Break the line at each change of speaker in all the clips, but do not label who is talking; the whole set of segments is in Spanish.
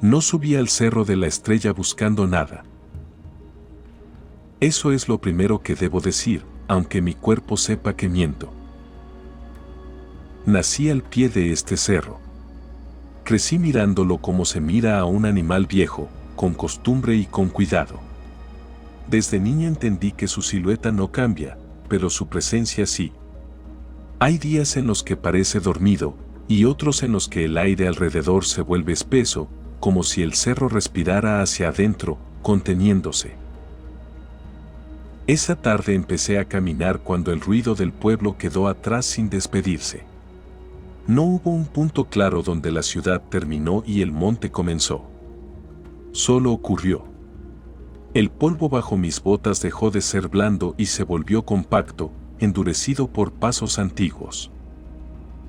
No subí al cerro de la estrella buscando nada. Eso es lo primero que debo decir, aunque mi cuerpo sepa que miento. Nací al pie de este cerro. Crecí mirándolo como se mira a un animal viejo, con costumbre y con cuidado. Desde niña entendí que su silueta no cambia, pero su presencia sí. Hay días en los que parece dormido, y otros en los que el aire alrededor se vuelve espeso, como si el cerro respirara hacia adentro, conteniéndose. Esa tarde empecé a caminar cuando el ruido del pueblo quedó atrás sin despedirse. No hubo un punto claro donde la ciudad terminó y el monte comenzó. Solo ocurrió. El polvo bajo mis botas dejó de ser blando y se volvió compacto, endurecido por pasos antiguos.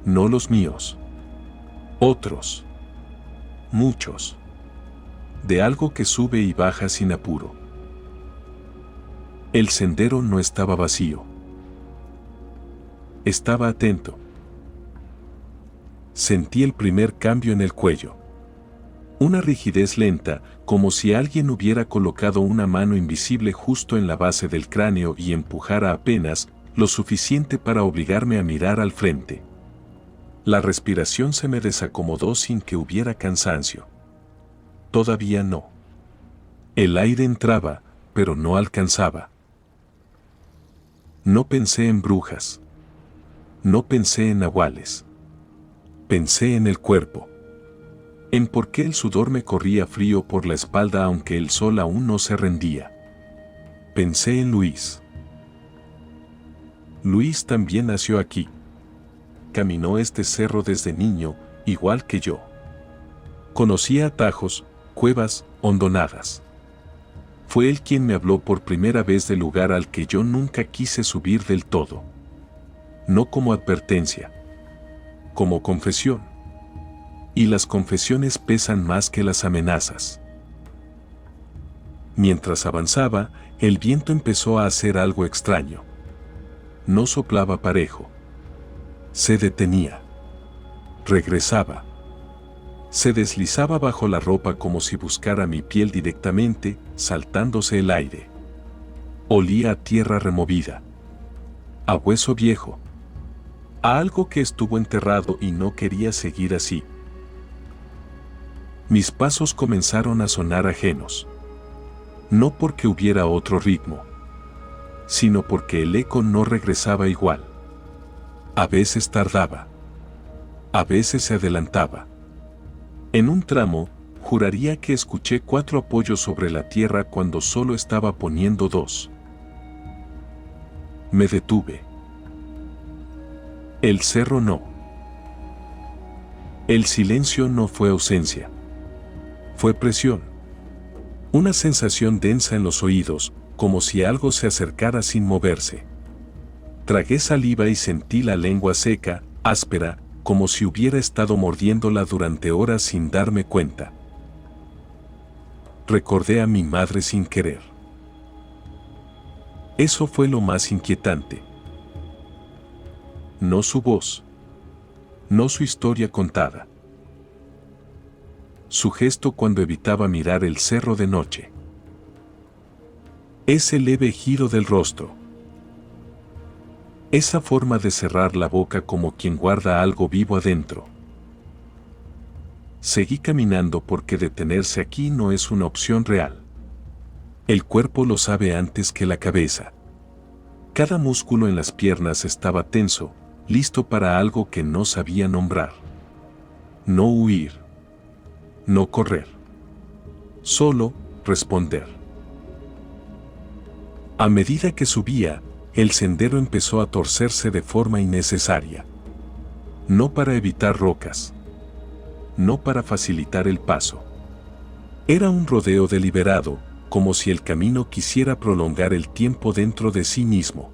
No los míos. Otros. Muchos. De algo que sube y baja sin apuro. El sendero no estaba vacío. Estaba atento. Sentí el primer cambio en el cuello. Una rigidez lenta, como si alguien hubiera colocado una mano invisible justo en la base del cráneo y empujara apenas lo suficiente para obligarme a mirar al frente. La respiración se me desacomodó sin que hubiera cansancio. Todavía no. El aire entraba, pero no alcanzaba. No pensé en brujas. No pensé en nahuales. Pensé en el cuerpo. En por qué el sudor me corría frío por la espalda aunque el sol aún no se rendía. Pensé en Luis. Luis también nació aquí. Caminó este cerro desde niño, igual que yo. Conocía atajos, cuevas, hondonadas. Fue él quien me habló por primera vez del lugar al que yo nunca quise subir del todo. No como advertencia. Como confesión. Y las confesiones pesan más que las amenazas. Mientras avanzaba, el viento empezó a hacer algo extraño. No soplaba parejo. Se detenía. Regresaba. Se deslizaba bajo la ropa como si buscara mi piel directamente, saltándose el aire. Olía a tierra removida. A hueso viejo. A algo que estuvo enterrado y no quería seguir así. Mis pasos comenzaron a sonar ajenos. No porque hubiera otro ritmo, sino porque el eco no regresaba igual. A veces tardaba. A veces se adelantaba. En un tramo, juraría que escuché 4 apoyos sobre la tierra cuando solo estaba poniendo 2. Me detuve. El cerro no. El silencio no fue ausencia. Fue presión. Una sensación densa en los oídos, como si algo se acercara sin moverse. Tragué saliva y sentí la lengua seca, áspera, como si hubiera estado mordiéndola durante horas sin darme cuenta. Recordé a mi madre sin querer. Eso fue lo más inquietante. No su voz. No su historia contada. Su gesto cuando evitaba mirar el cerro de noche. Ese leve giro del rostro. Esa forma de cerrar la boca como quien guarda algo vivo adentro. Seguí caminando porque detenerse aquí no es una opción real. El cuerpo lo sabe antes que la cabeza. Cada músculo en las piernas estaba tenso, listo para algo que no sabía nombrar. No huir. No correr. Solo responder. A medida que subía, el sendero empezó a torcerse de forma innecesaria. No para evitar rocas. No para facilitar el paso. Era un rodeo deliberado, como si el camino quisiera prolongar el tiempo dentro de sí mismo.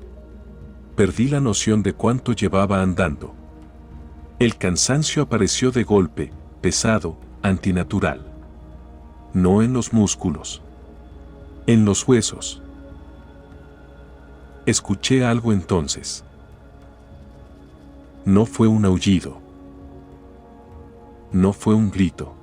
Perdí la noción de cuánto llevaba andando. El cansancio apareció de golpe, pesado, antinatural. No en los músculos. En los huesos. Escuché algo entonces. No fue un aullido. No fue un grito.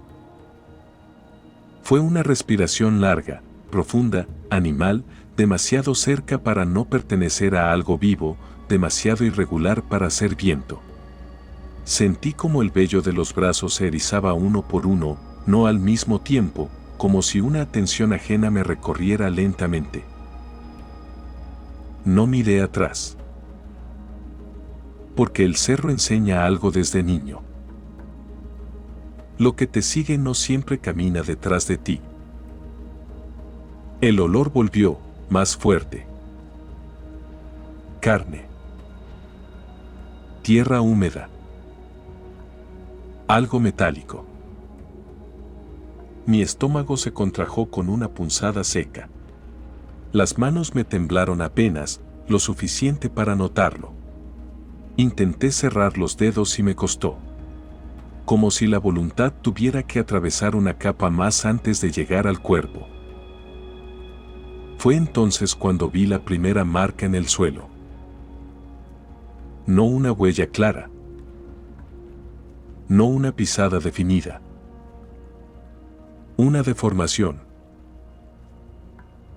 Fue una respiración larga, profunda, animal, demasiado cerca para no pertenecer a algo vivo, demasiado irregular para ser viento. Sentí como el vello de los brazos se erizaba uno por uno, no al mismo tiempo, como si una atención ajena me recorriera lentamente. No miré atrás. Porque el cerro enseña algo desde niño. Lo que te sigue no siempre camina detrás de ti. El olor volvió, más fuerte. Carne. Tierra húmeda. Algo metálico. Mi estómago se contrajo con una punzada seca. Las manos me temblaron apenas, lo suficiente para notarlo. Intenté cerrar los dedos y me costó. Como si la voluntad tuviera que atravesar una capa más antes de llegar al cuerpo. Fue entonces cuando vi la primera marca en el suelo. No una huella clara. No una pisada definida. Una deformación.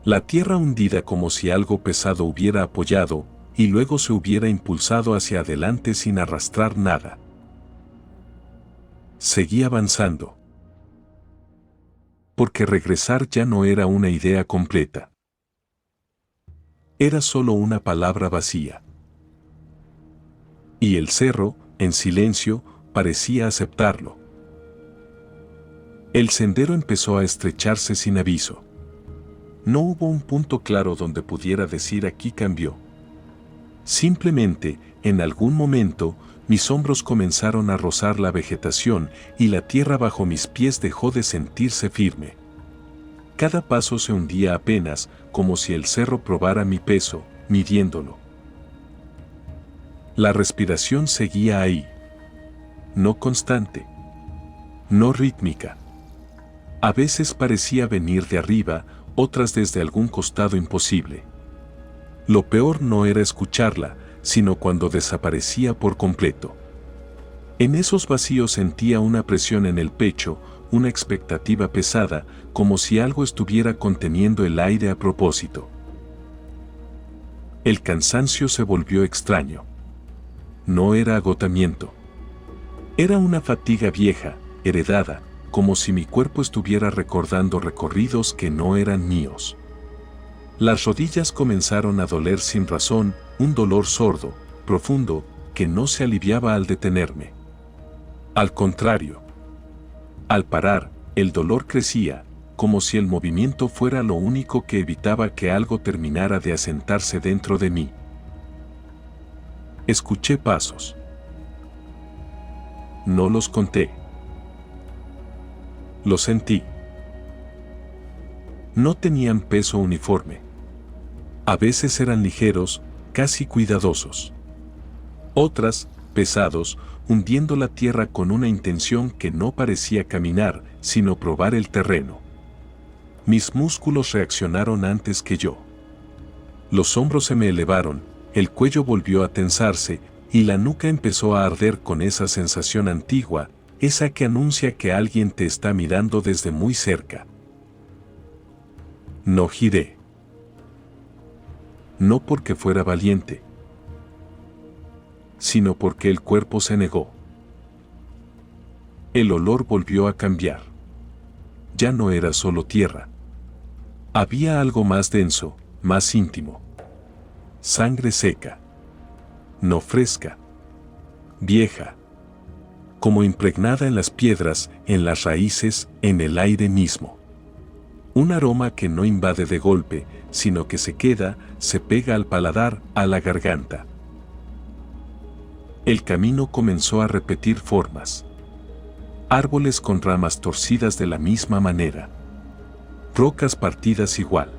La tierra hundida como si algo pesado hubiera apoyado y luego se hubiera impulsado hacia adelante sin arrastrar nada. Seguí avanzando. Porque regresar ya no era una idea completa. Era solo una palabra vacía. Y el cerro, en silencio, parecía aceptarlo. El sendero empezó a estrecharse sin aviso. No hubo un punto claro donde pudiera decir aquí cambió. Simplemente, en algún momento, mis hombros comenzaron a rozar la vegetación y la tierra bajo mis pies dejó de sentirse firme. Cada paso se hundía apenas, como si el cerro probara mi peso, midiéndolo. La respiración seguía ahí. No constante. No rítmica. A veces parecía venir de arriba, otras desde algún costado imposible. Lo peor no era escucharla, sino cuando desaparecía por completo. En esos vacíos sentía una presión en el pecho, una expectativa pesada, como si algo estuviera conteniendo el aire a propósito. El cansancio se volvió extraño. No era agotamiento. Era una fatiga vieja, heredada, como si mi cuerpo estuviera recordando recorridos que no eran míos. Las rodillas comenzaron a doler sin razón, un dolor sordo, profundo, que no se aliviaba al detenerme. Al contrario. Al parar, el dolor crecía, como si el movimiento fuera lo único que evitaba que algo terminara de asentarse dentro de mí. Escuché pasos. No los conté. Los sentí. No tenían peso uniforme. A veces eran ligeros, casi cuidadosos. Otras, pesados, hundiendo la tierra con una intención que no parecía caminar, sino probar el terreno. Mis músculos reaccionaron antes que yo. Los hombros se me elevaron, el cuello volvió a tensarse, y la nuca empezó a arder con esa sensación antigua, esa que anuncia que alguien te está mirando desde muy cerca. No giré. No porque fuera valiente, sino porque el cuerpo se negó. El olor volvió a cambiar. Ya no era solo tierra. Había algo más denso, más íntimo. Sangre seca. No fresca. Vieja. Como impregnada en las piedras, en las raíces, en el aire mismo. Un aroma que no invade de golpe, sino que se queda, se pega al paladar, a la garganta. El camino comenzó a repetir formas. Árboles con ramas torcidas de la misma manera. Rocas partidas igual.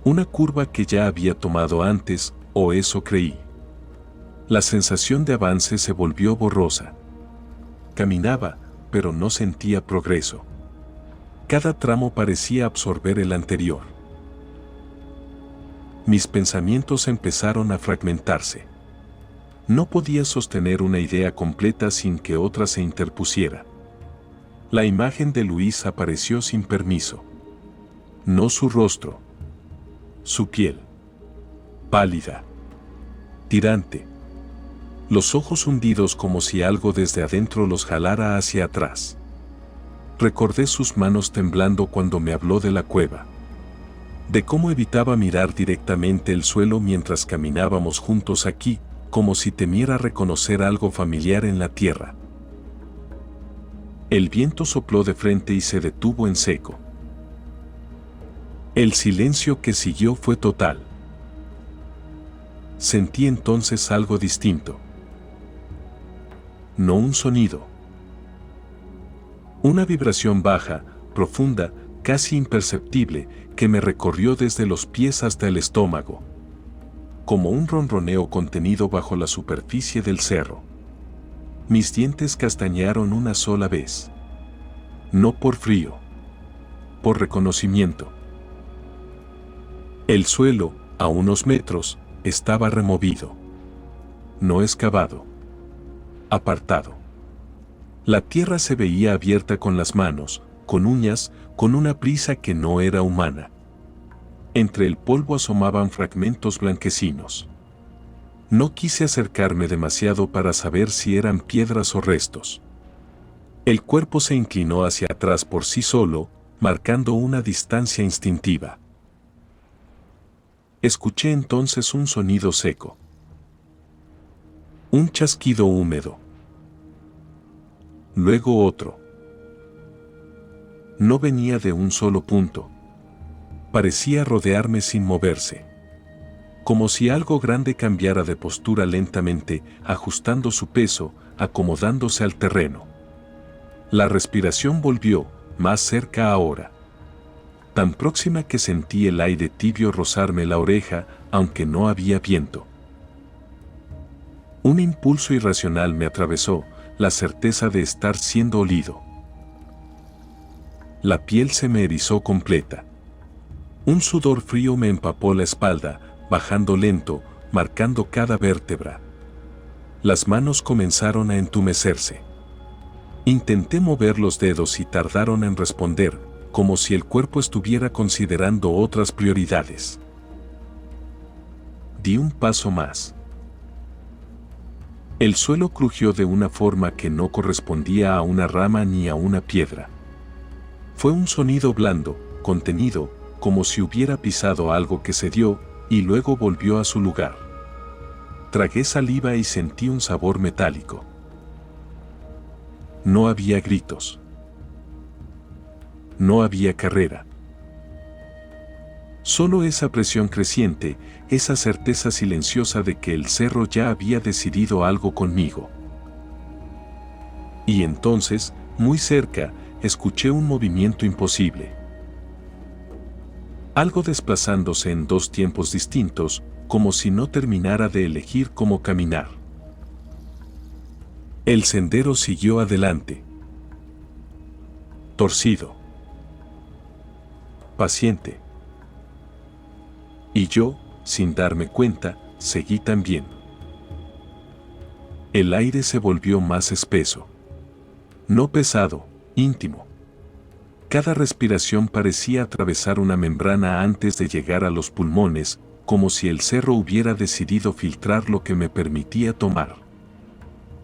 Una curva que ya había tomado antes, o eso creí. La sensación de avance se volvió borrosa. Caminaba, pero no sentía progreso. Cada tramo parecía absorber el anterior. Mis pensamientos empezaron a fragmentarse. No podía sostener una idea completa sin que otra se interpusiera. La imagen de Luis apareció sin permiso. No su rostro. Su piel. Pálida. Tirante. Los ojos hundidos como si algo desde adentro los jalara hacia atrás. Recordé sus manos temblando cuando me habló de la cueva. De cómo evitaba mirar directamente el suelo mientras caminábamos juntos aquí, como si temiera reconocer algo familiar en la tierra. El viento sopló de frente y se detuvo en seco. El silencio que siguió fue total. Sentí entonces algo distinto. No un sonido. Una vibración baja, profunda, casi imperceptible, que me recorrió desde los pies hasta el estómago. Como un ronroneo contenido bajo la superficie del cerro. Mis dientes castañaron una sola vez. No por frío. Por reconocimiento. El suelo, a unos metros, estaba removido. No excavado. Apartado. La tierra se veía abierta con las manos, con uñas, con una prisa que no era humana. Entre el polvo asomaban fragmentos blanquecinos. No quise acercarme demasiado para saber si eran piedras o restos. El cuerpo se inclinó hacia atrás por sí solo, marcando una distancia instintiva. Escuché entonces un sonido seco. Un chasquido húmedo. Luego otro. No venía de un solo punto. Parecía rodearme sin moverse. Como si algo grande cambiara de postura lentamente, ajustando su peso, acomodándose al terreno. La respiración volvió, más cerca ahora. Tan próxima que sentí el aire tibio rozarme la oreja, aunque no había viento. Un impulso irracional me atravesó, la certeza de estar siendo olido. La piel se me erizó completa. Un sudor frío me empapó la espalda, bajando lento, marcando cada vértebra. Las manos comenzaron a entumecerse. Intenté mover los dedos y tardaron en responder, como si el cuerpo estuviera considerando otras prioridades. Di un paso más. El suelo crujió de una forma que no correspondía a una rama ni a una piedra. Fue un sonido blando, contenido, como si hubiera pisado algo que cedió, y luego volvió a su lugar. Tragué saliva y sentí un sabor metálico. No había gritos. No había carrera. Solo esa presión creciente, esa certeza silenciosa de que el cerro ya había decidido algo conmigo. Y entonces, muy cerca, escuché un movimiento imposible. Algo desplazándose en dos tiempos distintos, como si no terminara de elegir cómo caminar. El sendero siguió adelante. Torcido. Paciente. Y yo, sin darme cuenta, seguí también. El aire se volvió más espeso. No pesado, íntimo. Cada respiración parecía atravesar una membrana antes de llegar a los pulmones, como si el cerro hubiera decidido filtrar lo que me permitía tomar.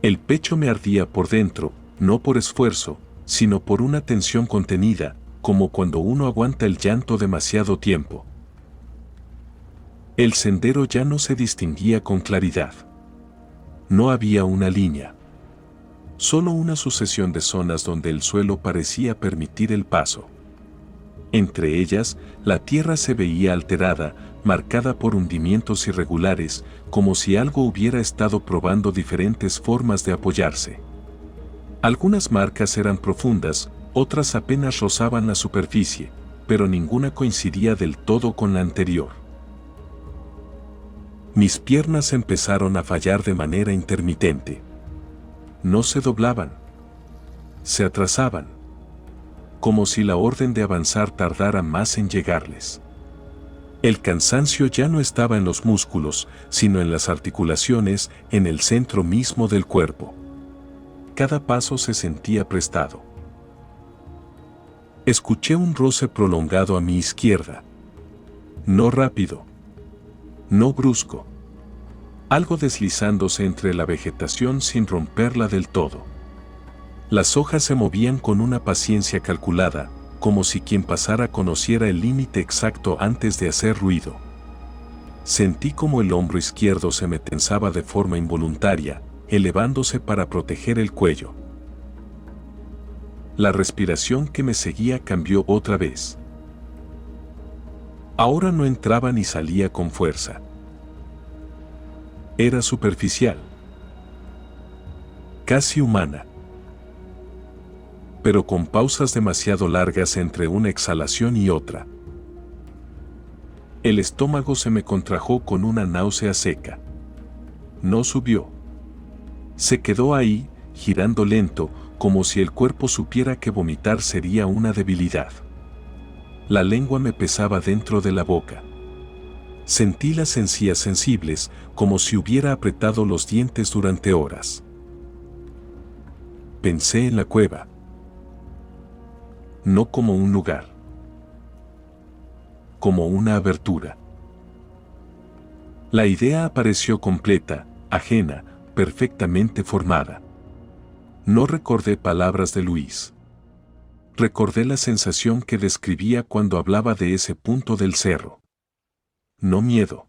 El pecho me ardía por dentro, no por esfuerzo, sino por una tensión contenida, como cuando uno aguanta el llanto demasiado tiempo. El sendero ya no se distinguía con claridad. No había una línea. Solo una sucesión de zonas donde el suelo parecía permitir el paso. Entre ellas, la tierra se veía alterada, marcada por hundimientos irregulares, como si algo hubiera estado probando diferentes formas de apoyarse. Algunas marcas eran profundas, otras apenas rozaban la superficie, pero ninguna coincidía del todo con la anterior. Mis piernas empezaron a fallar de manera intermitente. No se doblaban. Se atrasaban. Como si la orden de avanzar tardara más en llegarles. El cansancio ya no estaba en los músculos, sino en las articulaciones, en el centro mismo del cuerpo. Cada paso se sentía prestado. Escuché un roce prolongado a mi izquierda. No rápido. No brusco. Algo deslizándose entre la vegetación sin romperla del todo. Las hojas se movían con una paciencia calculada, como si quien pasara conociera el límite exacto antes de hacer ruido. Sentí como el hombro izquierdo se me tensaba de forma involuntaria, elevándose para proteger el cuello. La respiración que me seguía cambió otra vez. Ahora no entraba ni salía con fuerza. Era superficial. Casi humana. Pero con pausas demasiado largas entre una exhalación y otra. El estómago se me contrajo con una náusea seca. No subió. Se quedó ahí, girando lento, como si el cuerpo supiera que vomitar sería una debilidad. La lengua me pesaba dentro de la boca. Sentí las encías sensibles, como si hubiera apretado los dientes durante horas. Pensé en la cueva. No como un lugar. Como una abertura. La idea apareció completa, ajena, perfectamente formada. No recordé palabras de Luis. Recordé la sensación que describía cuando hablaba de ese punto del cerro. No miedo.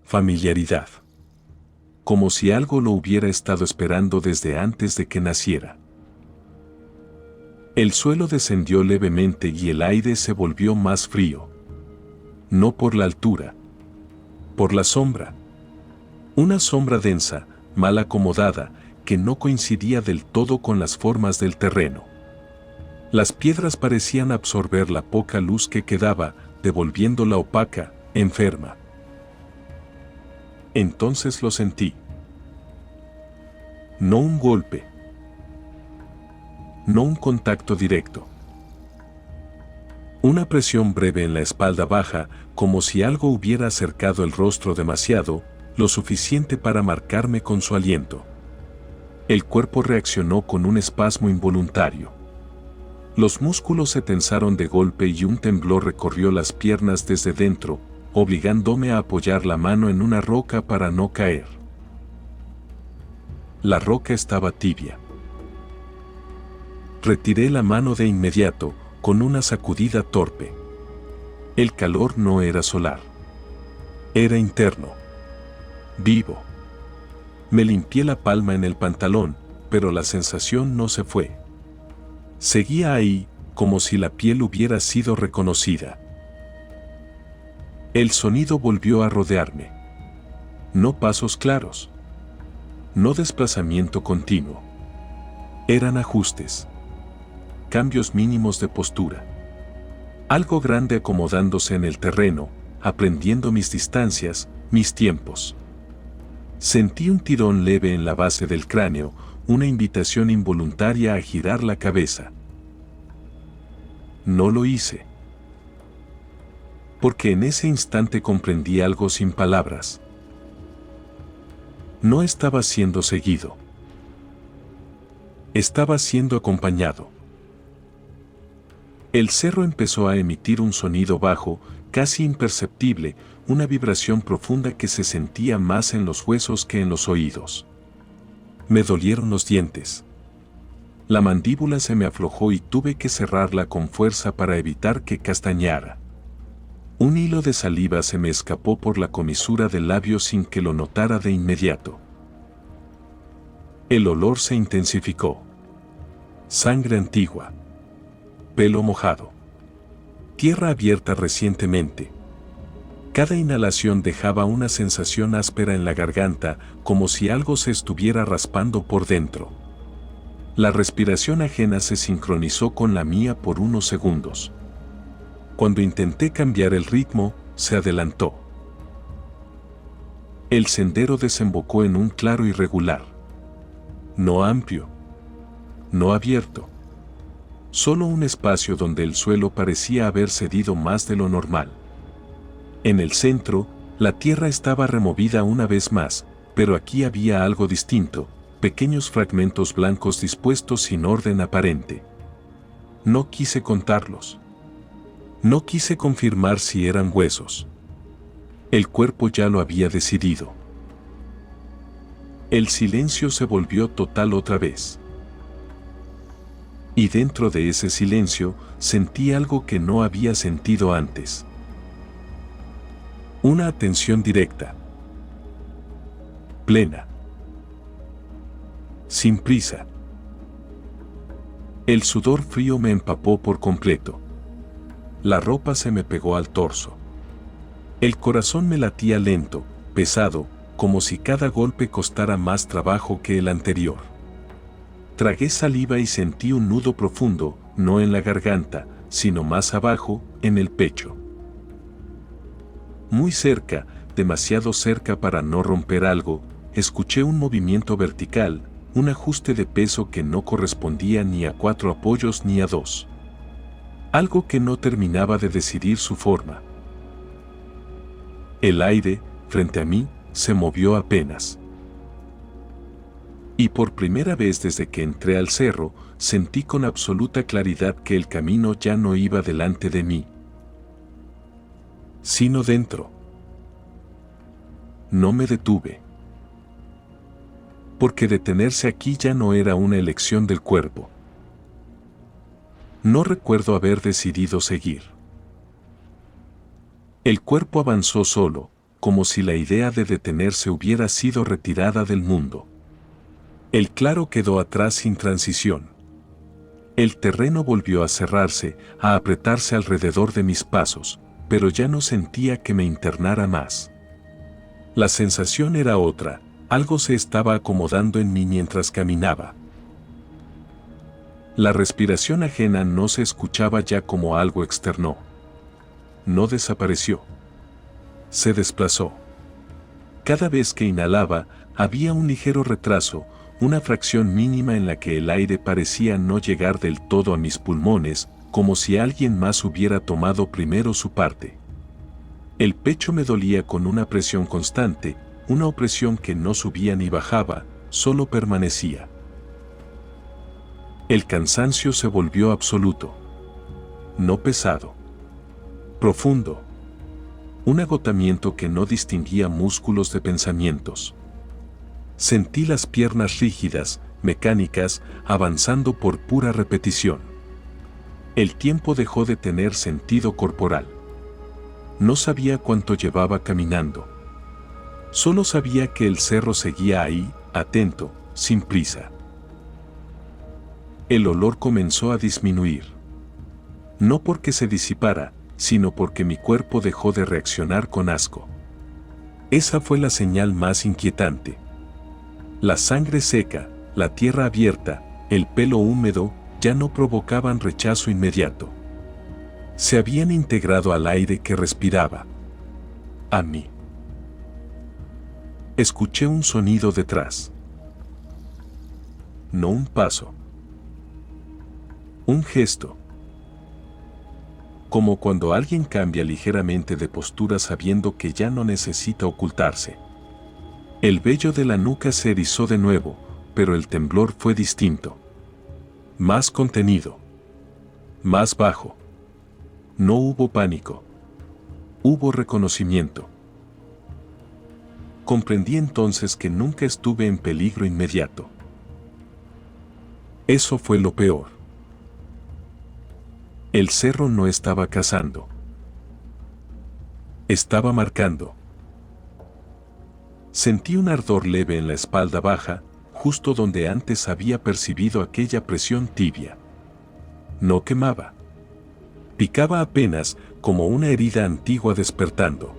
Familiaridad. Como si algo lo hubiera estado esperando desde antes de que naciera. El suelo descendió levemente y el aire se volvió más frío. No por la altura. Por la sombra. Una sombra densa, mal acomodada, que no coincidía del todo con las formas del terreno. Las piedras parecían absorber la poca luz que quedaba, devolviéndola opaca, enferma. Entonces lo sentí. No un golpe. No un contacto directo. Una presión breve en la espalda baja, como si algo hubiera acercado el rostro demasiado, lo suficiente para marcarme con su aliento. El cuerpo reaccionó con un espasmo involuntario. Los músculos se tensaron de golpe y un temblor recorrió las piernas desde dentro, obligándome a apoyar la mano en una roca para no caer. La roca estaba tibia. Retiré la mano de inmediato, con una sacudida torpe. El calor no era solar. Era interno. Vivo. Me limpié la palma en el pantalón, pero la sensación no se fue. Seguía ahí, como si la piel hubiera sido reconocida. El sonido volvió a rodearme. No pasos claros. No desplazamiento continuo. Eran ajustes. Cambios mínimos de postura. Algo grande acomodándose en el terreno, aprendiendo mis distancias, mis tiempos. Sentí un tirón leve en la base del cráneo, una invitación involuntaria a girar la cabeza. No lo hice. Porque en ese instante comprendí algo sin palabras. No estaba siendo seguido. Estaba siendo acompañado. El cerro empezó a emitir un sonido bajo, casi imperceptible, una vibración profunda que se sentía más en los huesos que en los oídos. Me dolieron los dientes. La mandíbula se me aflojó y tuve que cerrarla con fuerza para evitar que castañara. Un hilo de saliva se me escapó por la comisura del labio sin que lo notara de inmediato. El olor se intensificó. Sangre antigua. Pelo mojado. Tierra abierta recientemente. Cada inhalación dejaba una sensación áspera en la garganta, como si algo se estuviera raspando por dentro. La respiración ajena se sincronizó con la mía por unos segundos. Cuando intenté cambiar el ritmo, se adelantó. El sendero desembocó en un claro irregular. No amplio. No abierto. Solo un espacio donde el suelo parecía haber cedido más de lo normal. En el centro, la tierra estaba removida una vez más, pero aquí había algo distinto, pequeños fragmentos blancos dispuestos sin orden aparente. No quise contarlos. No quise confirmar si eran huesos. El cuerpo ya lo había decidido. El silencio se volvió total otra vez. Y dentro de ese silencio sentí algo que no había sentido antes. Una atención directa. Plena. Sin prisa. El sudor frío me empapó por completo. La ropa se me pegó al torso. El corazón me latía lento, pesado, como si cada golpe costara más trabajo que el anterior. Tragué saliva y sentí un nudo profundo, no en la garganta, sino más abajo, en el pecho. Muy cerca, demasiado cerca para no romper algo, escuché un movimiento vertical, un ajuste de peso que no correspondía ni a 4 apoyos ni a 2. Algo que no terminaba de decidir su forma. El aire, frente a mí, se movió apenas. Y por primera vez desde que entré al cerro, sentí con absoluta claridad que el camino ya no iba delante de mí, sino dentro. No me detuve. Porque detenerse aquí ya no era una elección del cuerpo. No recuerdo haber decidido seguir. El cuerpo avanzó solo, como si la idea de detenerse hubiera sido retirada del mundo. El claro quedó atrás sin transición. El terreno volvió a cerrarse, a apretarse alrededor de mis pasos, pero ya no sentía que me internara más. La sensación era otra, algo se estaba acomodando en mí mientras caminaba. La respiración ajena no se escuchaba ya como algo externo. No desapareció. Se desplazó. Cada vez que inhalaba, había un ligero retraso, una fracción mínima en la que el aire parecía no llegar del todo a mis pulmones, como si alguien más hubiera tomado primero su parte. El pecho me dolía con una presión constante, una opresión que no subía ni bajaba, solo permanecía. El cansancio se volvió absoluto. No pesado. Profundo. Un agotamiento que no distinguía músculos de pensamientos. Sentí las piernas rígidas, mecánicas, avanzando por pura repetición. El tiempo dejó de tener sentido corporal. No sabía cuánto llevaba caminando. Solo sabía que el cerro seguía ahí, atento, sin prisa. El olor comenzó a disminuir. No porque se disipara, sino porque mi cuerpo dejó de reaccionar con asco. Esa fue la señal más inquietante. La sangre seca, la tierra abierta, el pelo húmedo, ya no provocaban rechazo inmediato. Se habían integrado al aire que respiraba. A mí. Escuché un sonido detrás. No un paso. Un gesto. Como cuando alguien cambia ligeramente de postura sabiendo que ya no necesita ocultarse. El vello de la nuca se erizó de nuevo, pero el temblor fue distinto. Más contenido. Más bajo. No hubo pánico. Hubo reconocimiento. Comprendí entonces que nunca estuve en peligro inmediato. Eso fue lo peor. El cerro no estaba cazando. Estaba marcando. Sentí un ardor leve en la espalda baja, justo donde antes había percibido aquella presión tibia. No quemaba. Picaba apenas, como una herida antigua despertando.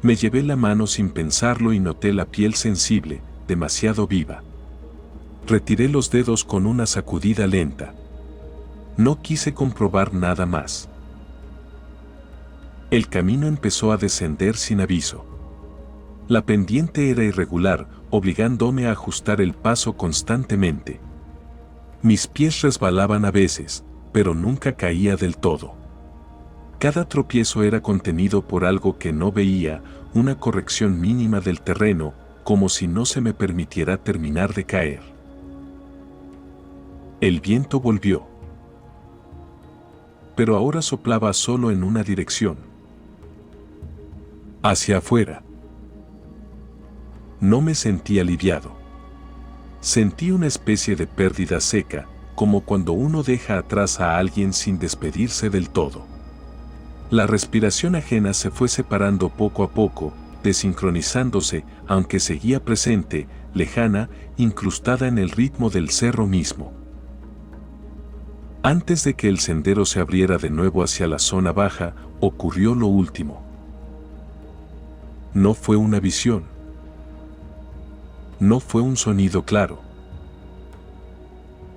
Me llevé la mano sin pensarlo y noté la piel sensible, demasiado viva. Retiré los dedos con una sacudida lenta. No quise comprobar nada más. El camino empezó a descender sin aviso. La pendiente era irregular, obligándome a ajustar el paso constantemente. Mis pies resbalaban a veces, pero nunca caía del todo. Cada tropiezo era contenido por algo que no veía, una corrección mínima del terreno, como si no se me permitiera terminar de caer. El viento volvió. pero ahora soplaba solo en una dirección. Hacia afuera. No me sentí aliviado. Sentí una especie de pérdida seca, como cuando uno deja atrás a alguien sin despedirse del todo. La respiración ajena se fue separando poco a poco, desincronizándose, aunque seguía presente, lejana, incrustada en el ritmo del cerro mismo. Antes de que el sendero se abriera de nuevo hacia la zona baja, ocurrió lo último. No fue una visión. No fue un sonido claro.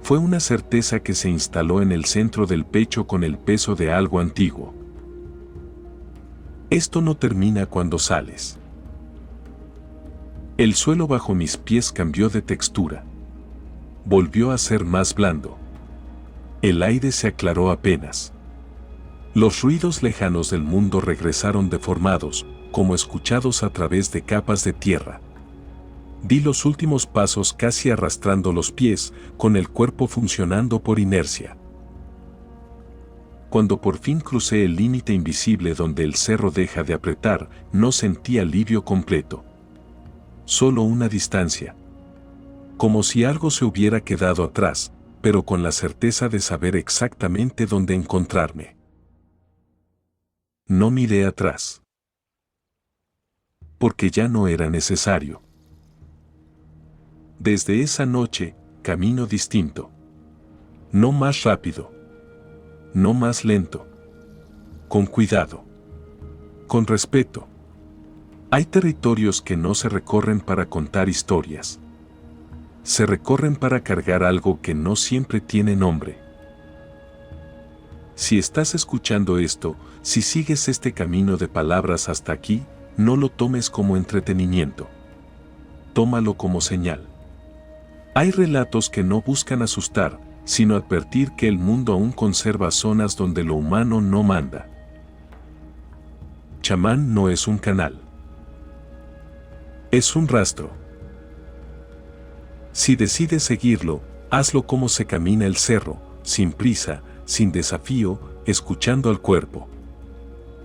Fue una certeza que se instaló en el centro del pecho con el peso de algo antiguo. Esto no termina cuando sales. El suelo bajo mis pies cambió de textura. Volvió a ser más blando. El aire se aclaró apenas. Los ruidos lejanos del mundo regresaron deformados, como escuchados a través de capas de tierra. Di los últimos pasos casi arrastrando los pies, con el cuerpo funcionando por inercia. Cuando por fin crucé el límite invisible donde el cerro deja de apretar, no sentí alivio completo. Solo una distancia. Como si algo se hubiera quedado atrás, pero con la certeza de saber exactamente dónde encontrarme. No miré atrás. Porque ya no era necesario. Desde esa noche, camino distinto. No más rápido. No más lento. Con cuidado. Con respeto. Hay territorios que no se recorren para contar historias. Se recorren para cargar algo que no siempre tiene nombre. Si estás escuchando esto, si sigues este camino de palabras hasta aquí, no lo tomes como entretenimiento. Tómalo como señal. Hay relatos que no buscan asustar, sino advertir que el mundo aún conserva zonas donde lo humano no manda. Chamán no es un canal. Es un rastro. Si decides seguirlo, hazlo como se camina el cerro, sin prisa, sin desafío, escuchando al cuerpo.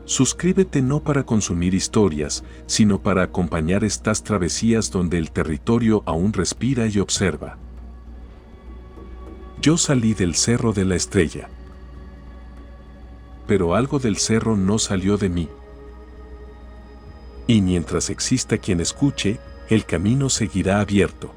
Suscríbete no para consumir historias, sino para acompañar estas travesías donde el territorio aún respira y observa. Yo salí del Cerro de la Estrella. Pero algo del cerro no salió de mí. Y mientras exista quien escuche, el camino seguirá abierto.